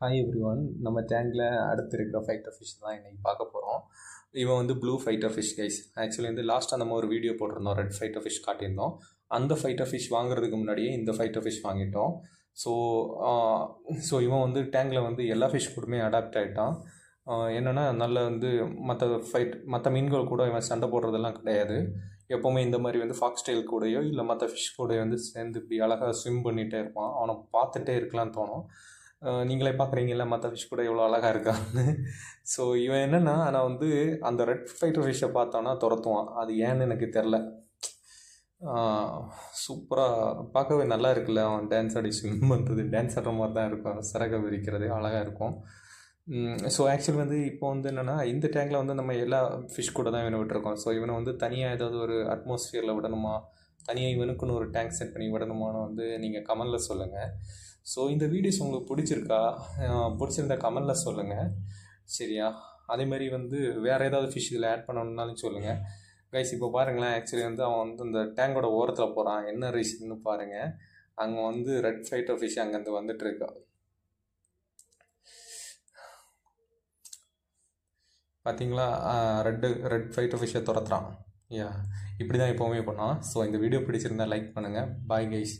Hi every one. நம்ம டேங்கில் அடுத்து இருக்கிற ஃபைட்டர் ஃபிஷ் தான் இன்றைக்கி பார்க்க போகிறோம். இவன் வந்து blue fighter fish guys. Actually வந்து லாஸ்ட்டாக நம்ம ஒரு வீடியோ போட்டிருந்தோம், ரெட் ஃபைட்டர் ஃபிஷ் காட்டியிருந்தோம். அந்த ஃபைட்டர் ஃபிஷ் வாங்குறதுக்கு முன்னாடியே இந்த ஃபைட்டர் ஃபிஷ் வாங்கிட்டோம். ஸோ இவன் வந்து டேங்கில் வந்து எல்லா ஃபிஷ் கூடமே அடாப்ட் ஆகிட்டான். என்னென்னா நல்ல வந்து மற்ற மீன்கள் கூட இவன் சண்டை போடுறதெல்லாம் கிடையாது. எப்போவுமே இந்த மாதிரி வந்து ஃபாக்ஸ் டெயில் கூடயோ இல்லை மற்ற ஃபிஷ் கூடயோ வந்து சேர்ந்து இப்படி அழகாக ஸ்விம் பண்ணிகிட்டே இருப்பான். அவனை பார்த்துட்டே இருக்கலான்னு தோணும். நீங்களே பார்க்குறீங்கல்ல மற்ற ஃபிஷ் கூட எவ்வளோ அழகாக இருக்கான்னு. ஸோ இவன் என்னென்னா நான் வந்து அந்த ரெட் ஃபைட்டர் ஃபிஷ்ஷை பார்த்தோன்னா துரத்துவான். அது ஏன்னு எனக்கு தெரில. சூப்பராக பார்க்கவே நல்லா இருக்குல்ல. அவன் டான்ஸ் ஆடி ஸ்விம் பண்ணுறது, டான்ஸ் ஆடுற மாதிரி தான் இருக்கும். சிறக விரிக்கிறது அழகாக இருக்கும். ஸோ ஆக்சுவலி வந்து இப்போ வந்து என்னென்னா இந்த டேங்கில் வந்து நம்ம எல்லா ஃபிஷ் கூட தான் இவனை விட்டுருக்கோம். ஸோ இவனை வந்து தனியாக ஏதாவது ஒரு அட்மாஸ்ஃபியரில் விடணுமா, தனியாக இவனுக்குன்னு ஒரு டேங்க் செட் பண்ணி விடணுமான்னு வந்து நீங்கள் கமெண்டில் சொல்லுங்கள். ஸோ இந்த வீடியோஸ் உங்களுக்கு பிடிச்சிருந்தா கமெண்டில் சொல்லுங்கள், சரியா? அதேமாதிரி வந்து வேறு ஏதாவது ஃபிஷ் இதில் ஆட் பண்ணணுன்னாலும் சொல்லுங்கள் கைஸ். இப்போ பாருங்களேன், ஆக்சுவலி வந்து அவன் வந்து இந்த டேங்கோட ஓரத்தில் போகிறான். என்ன ரீசன்னு பாருங்கள். அங்கே வந்து ரெட் ஃபைட்டர் ஃபிஷ் அங்கேருந்து வந்துட்டுருக்கா. பார்த்தீங்களா? ரெட் ஃபைட்டர் ஃபிஷ்ஷை துரத்துறான். இப்படி தான் எப்போவுமே பண்ணான். ஸோ இந்த வீடியோ பிடிச்சிருந்தா லைக் பண்ணுங்கள். Bye guys.